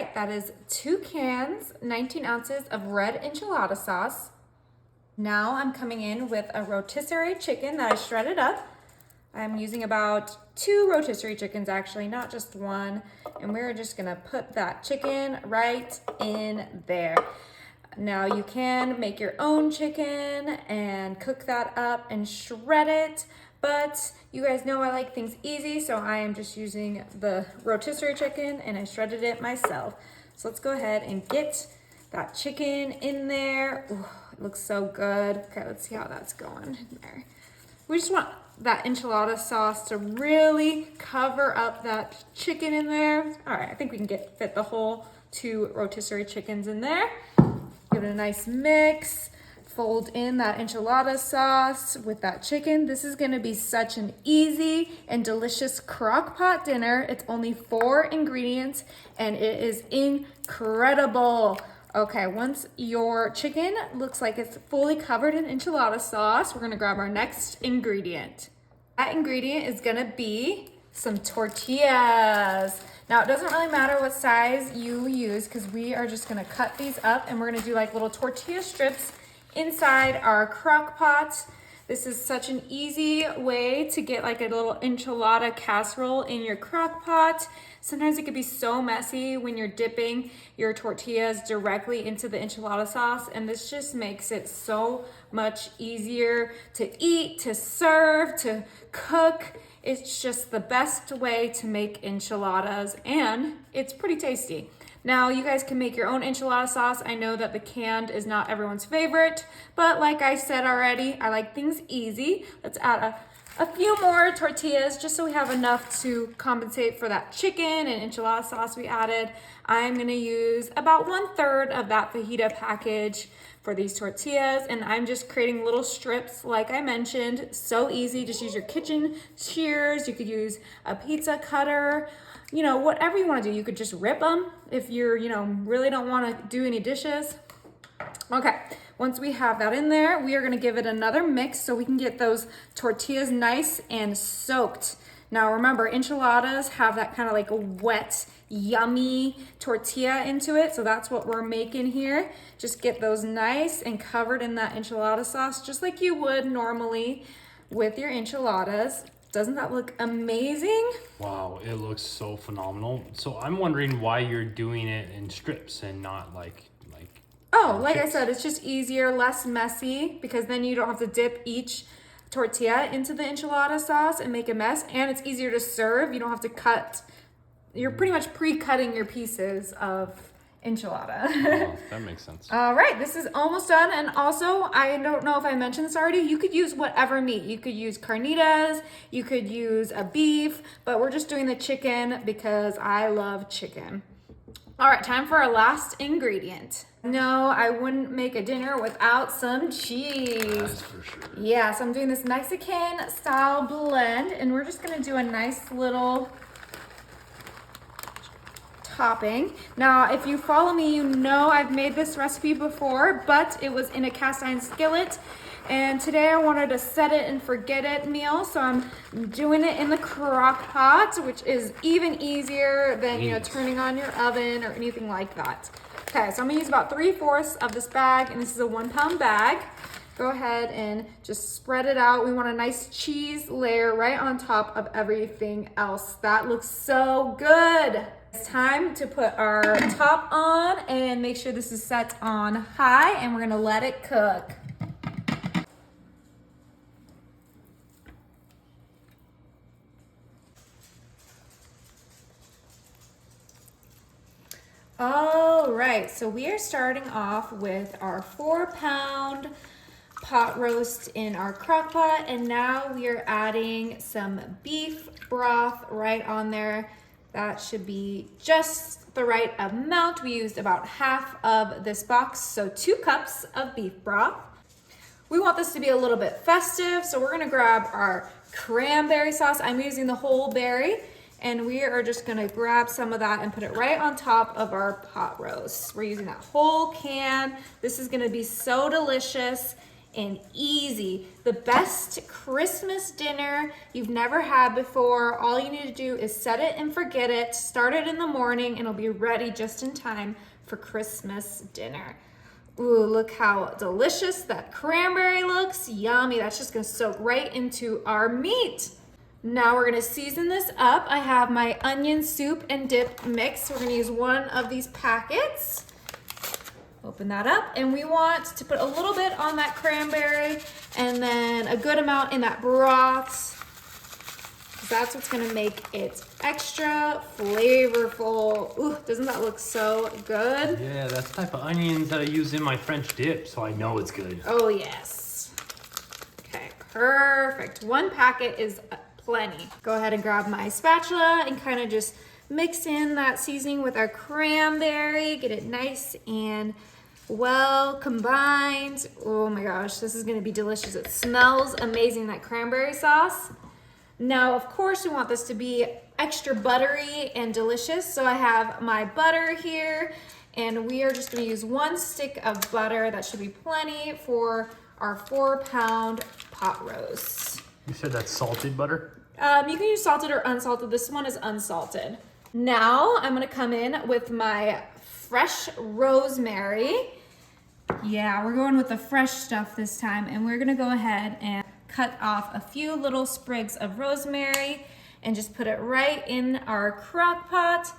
right, that is 2 cans, 19 ounces of red enchilada sauce. Now I'm coming in with a rotisserie chicken that I shredded up. I'm using about 2 rotisserie chickens actually, not just one. And we're just gonna put that chicken right in there. Now you can make your own chicken and cook that up and shred it, but you guys know I like things easy, so I am just using the rotisserie chicken and I shredded it myself. So let's go ahead and get that chicken in there. Ooh, it looks so good. Okay, let's see how that's going in there. We just want that enchilada sauce to really cover up that chicken in there. All right, I think we can fit the whole 2 rotisserie chickens in there. Give it a nice mix. Fold in that enchilada sauce with that chicken. This is gonna be such an easy and delicious crock pot dinner. It's only 4 ingredients and it is incredible. Okay, once your chicken looks like it's fully covered in enchilada sauce, we're gonna grab our next ingredient. That ingredient is gonna be some tortillas. Now, it doesn't really matter what size you use because we are just gonna cut these up and we're gonna do like little tortilla strips inside our crock pot. This is such an easy way to get like a little enchilada casserole in your crock pot. Sometimes it could be so messy when you're dipping your tortillas directly into the enchilada sauce, and this just makes it so much easier to eat, to serve, to cook. It's just the best way to make enchiladas, and it's pretty tasty. Now, you guys can make your own enchilada sauce. I know that the canned is not everyone's favorite, but like I said already, I like things easy. Let's add a few more tortillas just so we have enough to compensate for that chicken and enchilada sauce we added. I'm gonna use about 1/3 of that fajita package for these tortillas, and I'm just creating little strips like I mentioned. So easy, just use your kitchen shears. You could use a pizza cutter, you know, whatever you want to do. You could just rip them if you're, really don't want to do any dishes. Okay, once we have that in there, we are going to give it another mix so we can get those tortillas nice and soaked. Now remember, enchiladas have that kind of like a wet, yummy tortilla into it, so that's what we're making here. Just get those nice and covered in that enchilada sauce, just like you would normally with your enchiladas. Doesn't that look amazing? Wow, it looks so phenomenal. So I'm wondering why you're doing it in strips and not like Like chips. I said, it's just easier, less messy, because then you don't have to dip each tortilla into the enchilada sauce and make a mess, and it's easier to serve. You don't have to cut. You're pretty much pre-cutting your pieces of enchilada. Oh, that makes sense. All right, this is almost done. And also, I don't know if I mentioned this already, you could use whatever meat. You could use carnitas, you could use a beef, but we're just doing the chicken because I love chicken. All right, time for our last ingredient. No, I wouldn't make a dinner without some cheese. That's for sure. Yeah, so I'm doing this Mexican style blend, and we're just gonna do a nice little topping. Now, if you follow me, you know I've made this recipe before, but it was in a cast iron skillet. And today I wanted a set it and forget it meal, so I'm doing it in the crock pot, which is even easier than turning on your oven or anything like that. Okay, so I'm gonna use about 3/4 of this bag, and this is a 1-pound bag. Go ahead and just spread it out. We want a nice cheese layer right on top of everything else. That looks so good. It's time to put our top on and make sure this is set on high, and we're gonna let it cook. All right, so we are starting off with our 4-pound pot roast in our crock pot, and now we are adding some beef broth right on there. That should be just the right amount. We used about half of this box, so 2 cups of beef broth. We want this to be a little bit festive, so we're gonna grab our cranberry sauce. I'm using the whole berry, and we are just gonna grab some of that and put it right on top of our pot roast. We're using that whole can. This is gonna be so delicious and easy. The best Christmas dinner you've never had before. All you need to do is set it and forget it. Start it in the morning and it'll be ready just in time for Christmas dinner. Ooh, look how delicious that cranberry looks. Yummy. That's just gonna soak right into our meat. Now we're gonna season this up. I have my onion soup and dip mix. We're gonna use one of these packets. Open that up, and we want to put a little bit on that cranberry and then a good amount in that broth. That's what's gonna make it extra flavorful. Ooh, doesn't that look so good? Yeah, that's the type of onions that I use in my French dip, so I know it's good. Oh yes. Okay, perfect. One packet is plenty. Go ahead and grab my spatula and kind of just mix in that seasoning with our cranberry. Get it nice and well combined. Oh my gosh, this is gonna be delicious. It smells amazing, that cranberry sauce. Now, of course, we want this to be extra buttery and delicious. So I have my butter here, and we are just gonna use 1 stick of butter. That should be plenty for our 4-pound pot roast. You said that's salted butter? You can use salted or unsalted. This one is unsalted. Now I'm gonna come in with my fresh rosemary. Yeah, we're going with the fresh stuff this time, and we're gonna go ahead and cut off a few little sprigs of rosemary and just put it right in our crock pot.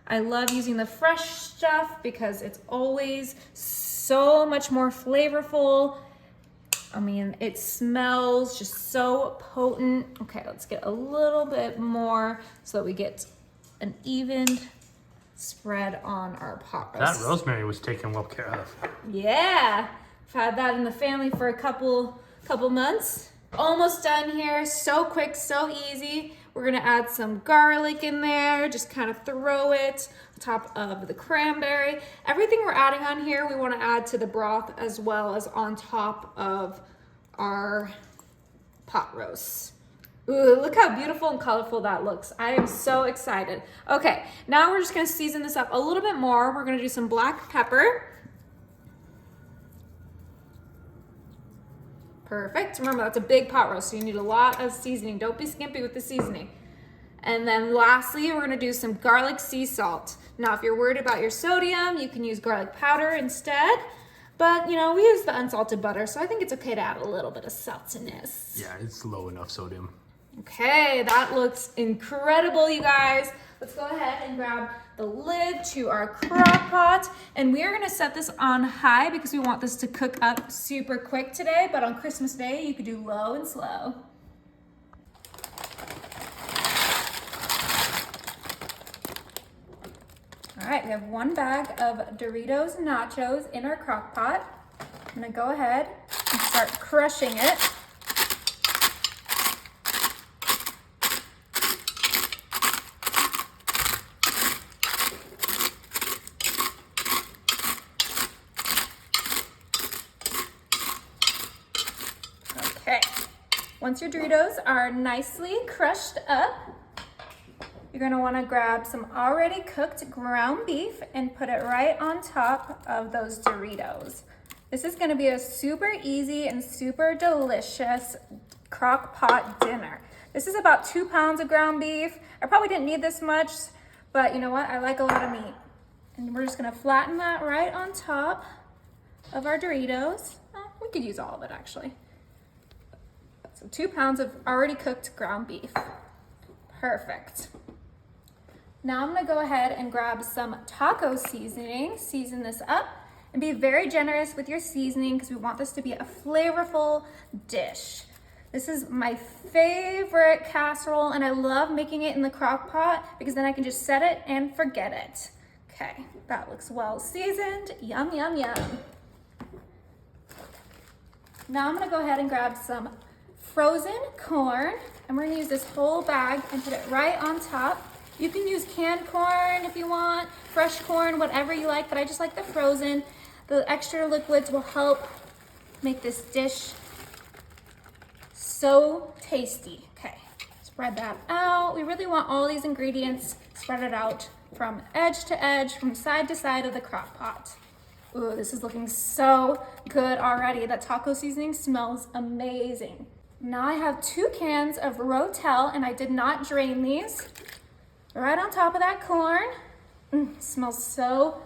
I love using the fresh stuff because it's always so much more flavorful. I mean, it smells just so potent. Okay, let's get a little bit more so that we get an even spread on our pot roast. That rosemary was taken well care of. Yeah, I've had that in the family for a couple months. Almost done here. So quick, so easy. We're gonna add some garlic in there. Just kind of throw it on top of the cranberry. Everything we're adding on here, we want to add to the broth as well as on top of our pot roast. Ooh, look how beautiful and colorful that looks. I am so excited. Okay, now we're just gonna season this up a little bit more. We're gonna do some black pepper. Perfect. Remember, that's a big pot roast, so you need a lot of seasoning. Don't be skimpy with the seasoning. And then lastly, we're gonna do some garlic sea salt. Now, if you're worried about your sodium, you can use garlic powder instead. But, you know, we use the unsalted butter, so I think it's okay to add a little bit of saltiness. Yeah, it's low enough sodium. Okay, that looks incredible, you guys. Let's go ahead and grab the lid to our crock pot, and we are gonna set this on high because we want this to cook up super quick today, but on Christmas Day, you could do low and slow. All right, we have 1 bag of Doritos nachos in our crock pot. I'm gonna go ahead and start crushing it. Okay, once your Doritos are nicely crushed up, you're gonna wanna grab some already cooked ground beef and put it right on top of those Doritos. This is gonna be a super easy and super delicious crock pot dinner. This is about 2 pounds of ground beef. I probably didn't need this much, but you know what? I like a lot of meat. And we're just gonna flatten that right on top of our Doritos. Oh, we could use all of it actually. So 2 pounds of already cooked ground beef. Perfect. Now I'm gonna go ahead and grab some taco seasoning, season this up, and be very generous with your seasoning because we want this to be a flavorful dish. This is my favorite casserole, and I love making it in the crock pot because then I can just set it and forget it. Okay, that looks well seasoned. Yum, yum, yum. Now I'm gonna go ahead and grab some frozen corn, and we're gonna use this whole bag and put it right on top. You can use canned corn if you want, fresh corn, whatever you like, but I just like the frozen. The extra liquids will help make this dish so tasty. Okay, spread that out. We really want all these ingredients spread it out from edge to edge, from side to side of the crock pot. Ooh, this is looking so good already. That taco seasoning smells amazing. Now I have 2 cans of Rotel, and I did not drain these. Right on top of that corn. Smells so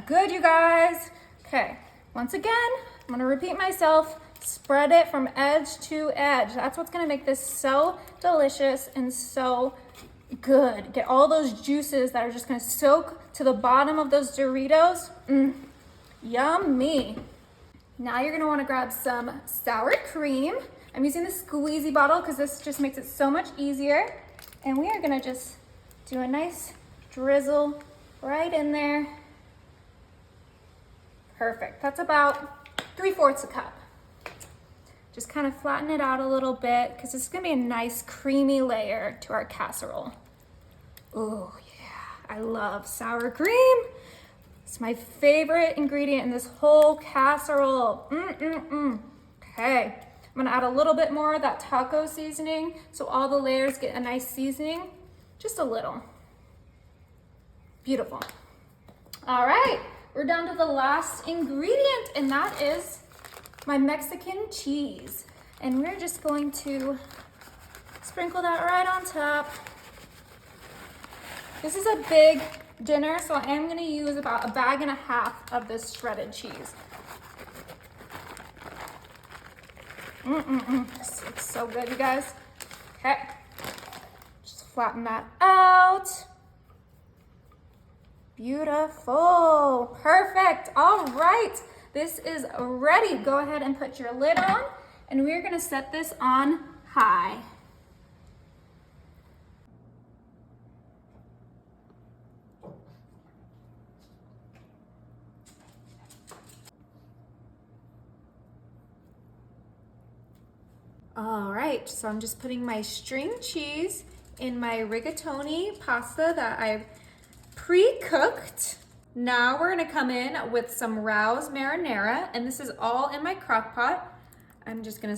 good, you guys. Okay, once again, I'm gonna repeat myself. Spread it from edge to edge. That's what's gonna make this so delicious and so good. Get all those juices that are just gonna soak to the bottom of those Doritos. Yummy. Now you're gonna wanna grab some sour cream. I'm using the squeezy bottle because this just makes it so much easier. And we are gonna just do a nice drizzle right in there. Perfect. That's about 3/4 a cup. Just kind of flatten it out a little bit because this is gonna be a nice creamy layer to our casserole. Oh yeah, I love sour cream. It's my favorite ingredient in this whole casserole. Okay, I'm gonna add a little bit more of that taco seasoning so all the layers get a nice seasoning. Just a little. Beautiful. All right, we're down to the last ingredient, and that is my Mexican cheese. And we're just going to sprinkle that right on top. This is a big dinner, so I am gonna use about 1.5 bags of this shredded cheese. This looks so good, you guys. Okay, just flatten that out. Beautiful, perfect. All right, this is ready. Go ahead and put your lid on, and we're gonna set this on high. All right, so I'm just putting my string cheese in my rigatoni pasta that I've pre-cooked. Now we're gonna come in with some Rouse marinara, and this is all in my crock pot. I'm just gonna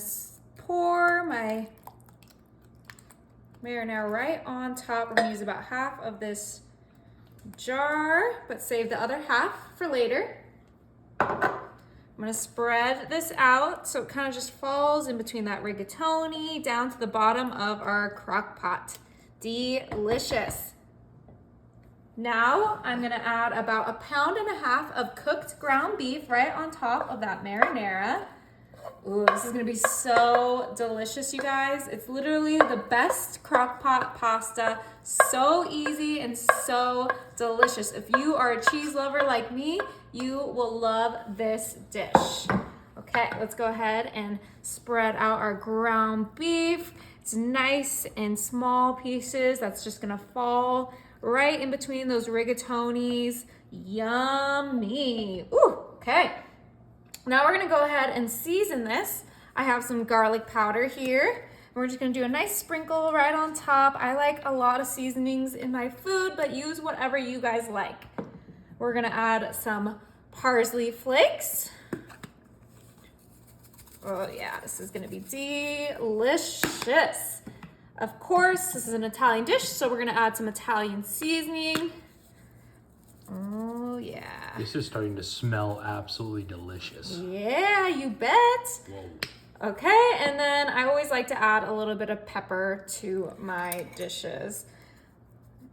pour my marinara right on top. We're gonna use about half of this jar, but save the other half for later. I'm gonna spread this out so it kind of just falls in between that rigatoni down to the bottom of our crock pot. Delicious. Now I'm gonna add about 1.5 pounds of cooked ground beef right on top of that marinara. Ooh, this is gonna be so delicious, you guys. It's literally the best crock pot pasta. So easy and so delicious. If you are a cheese lover like me, you will love this dish. Okay, let's go ahead and spread out our ground beef. It's nice and small pieces. That's just gonna fall right in between those rigatonis. Yummy. Ooh, okay. Now we're gonna go ahead and season this. I have some garlic powder here. We're just gonna do a nice sprinkle right on top. I like a lot of seasonings in my food, but use whatever you guys like. We're gonna add some parsley flakes. Oh yeah, this is gonna be delicious. Of course, this is an Italian dish, so we're gonna add some Italian seasoning. Oh yeah. This is starting to smell absolutely delicious. Yeah, you bet. Whoa. Okay, and then I always like to add a little bit of pepper to my dishes.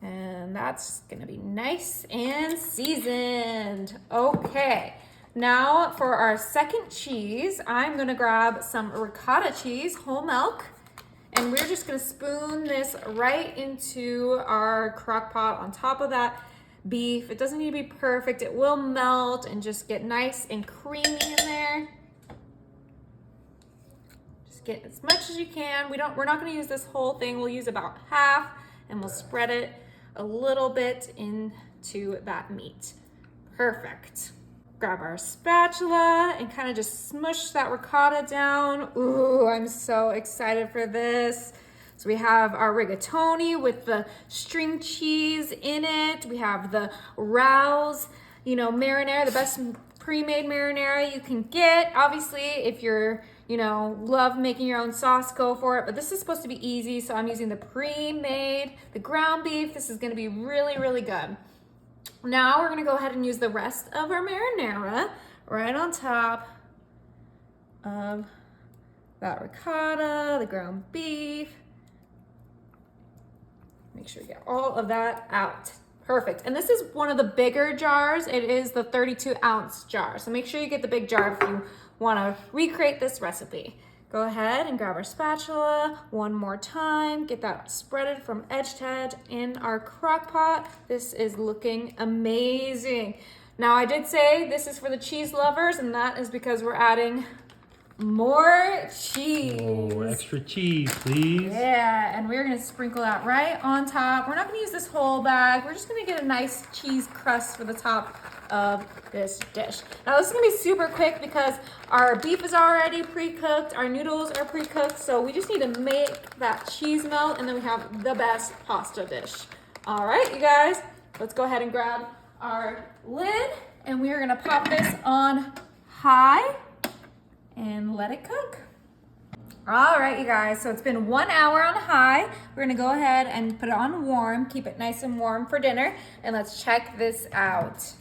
And that's gonna be nice and seasoned. Okay, now for our second cheese, I'm gonna grab some ricotta cheese, whole milk, and we're just gonna spoon this right into our crock pot on top of that beef. It doesn't need to be perfect. It will melt and just get nice and creamy in there. Just get as much as you can. We're not gonna use this whole thing. We'll use about half, and we'll spread it a little bit into that meat. Perfect. Grab our spatula and kind of just smush that ricotta down. Ooh, I'm so excited for this. So we have our rigatoni with the string cheese in it. We have the Rouse, marinara, the best pre-made marinara you can get. Obviously, if you're, love making your own sauce, go for it. But this is supposed to be easy, so I'm using the pre-made, the ground beef. This is gonna be really, really good. Now we're gonna go ahead and use the rest of our marinara right on top of that ricotta, the ground beef. Make sure you get all of that out. Perfect. And this is one of the bigger jars. It is the 32-ounce jar. So make sure you get the big jar if you want to recreate this recipe. Go ahead and grab our spatula one more time. Get that spreaded from edge to edge in our crock pot. This is looking amazing. Now I did say this is for the cheese lovers, and that is because we're adding more cheese. Oh, extra cheese, please. Yeah, and we're gonna sprinkle that right on top. We're not gonna use this whole bag. We're just gonna get a nice cheese crust for the top of this dish. Now this is gonna be super quick because our beef is already pre-cooked, our noodles are pre-cooked, so we just need to make that cheese melt and then we have the best pasta dish. All right, you guys, let's go ahead and grab our lid and we are gonna pop this on high and let it cook. All right, you guys, so it's been 1 hour on high. We're gonna go ahead and put it on warm, keep it nice and warm for dinner, and let's check this out.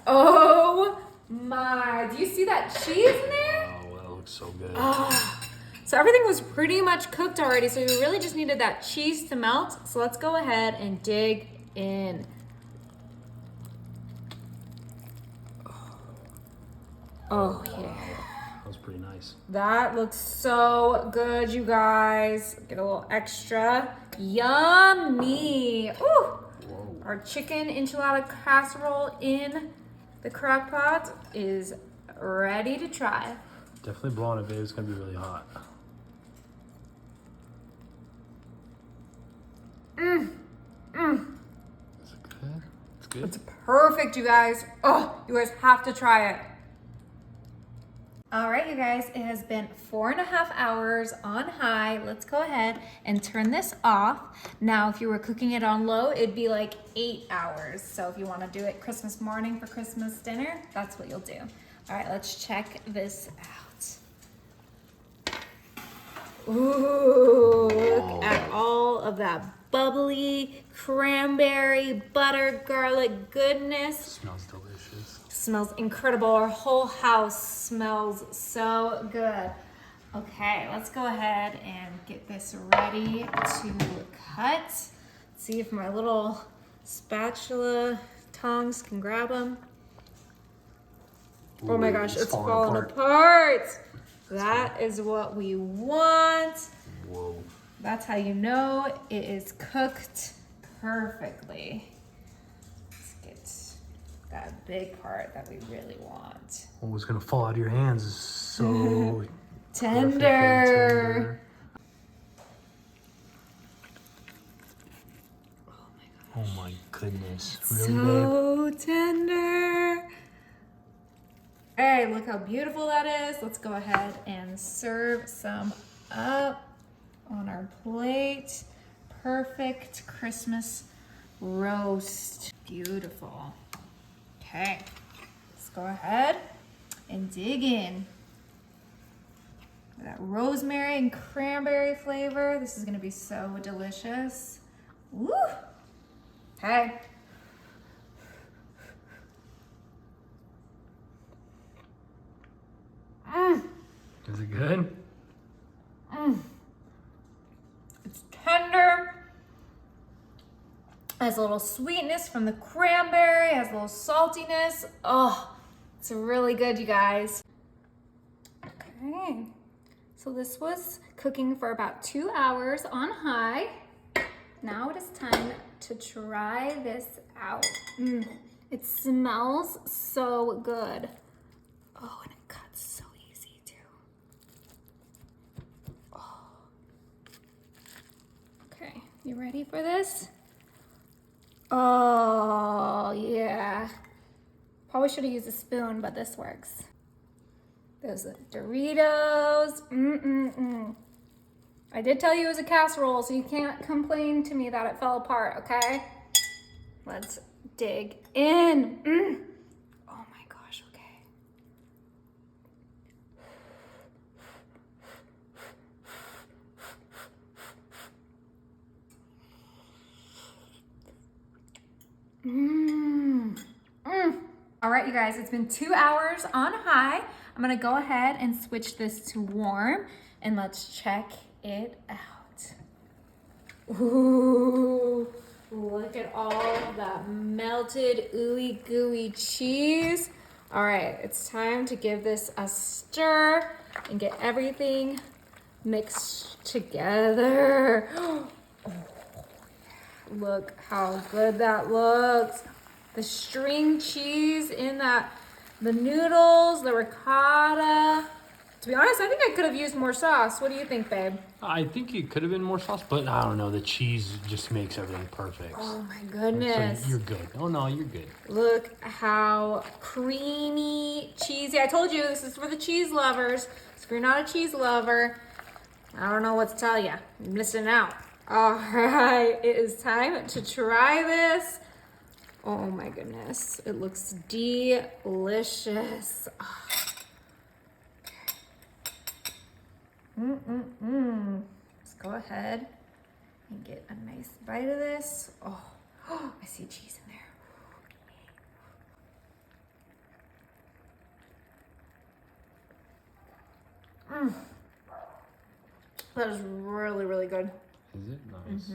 Oh my, do you see that cheese in there? Oh, that looks so good. Oh. So everything was pretty much cooked already, so we really just needed that cheese to melt. So let's go ahead and dig in. Oh yeah. That was pretty nice. That looks so good, you guys. Get a little extra. Yummy. Ooh. Whoa. Our chicken enchilada casserole in the crock pot is ready to try. Definitely blowing it, babe. It's gonna be really hot. Is it good? It's good. It's perfect, you guys. Oh, you guys have to try it. All right, you guys, it has been 4.5 hours on high. Let's go ahead and turn this off. Now, if you were cooking it on low, it'd be like 8 hours. So if you want to do it Christmas morning for Christmas dinner, that's what you'll do. All right, let's check this out. Ooh, look at all of that bubbly cranberry, butter, garlic goodness. Smells delicious. Smells incredible. Our whole house smells so good. Okay, let's go ahead and get this ready to cut. See if my little spatula tongs can grab them. Oh my gosh, it's falling apart. That is what we want. Whoa. That's how you know it is cooked perfectly. Let's get that big part that we really want. What was gonna fall out of your hands is so tender. Oh my goodness. Really, babe? So tender. Hey, look how beautiful that is. Let's go ahead and serve some up on our plate. Perfect Christmas roast. Beautiful. Okay, let's go ahead and dig in. That rosemary and cranberry flavor. This is gonna be so delicious. Woo! Okay. Is it good? It's tender. Has a little sweetness from the cranberry, has a little saltiness. Oh, it's really good, you guys. Okay, so this was cooking for about 2 hours on high. Now it is time to try this out. It smells so good. Oh, and it cuts so easy too. Oh. Okay, you ready for this? Oh, yeah. Probably should have used a spoon, but this works. Those Doritos. I did tell you it was a casserole, so you can't complain to me that it fell apart, okay? Let's dig in. Oh my gosh, okay. right, you guys, it's been 2 hours on high. I'm gonna go ahead and switch this to warm and let's check it out. Ooh, look at all that melted ooey gooey cheese. All right, it's time to give this a stir and get everything mixed together. Oh, look how good that looks. The string cheese in that, the noodles, the ricotta. To be honest, I think I could have used more sauce. What do you think, babe? I think it could have been more sauce, but I don't know. The cheese just makes everything perfect. Oh my goodness. So you're good. Oh no, you're good. Look how creamy, cheesy. I told you this is for the cheese lovers. So if you're not a cheese lover, I don't know what to tell you. You're missing out. All right, it is time to try this. Oh my goodness, it looks delicious. Oh. Let's go ahead and get a nice bite of this. Oh, I see cheese in there. That is really, really good. Is it nice?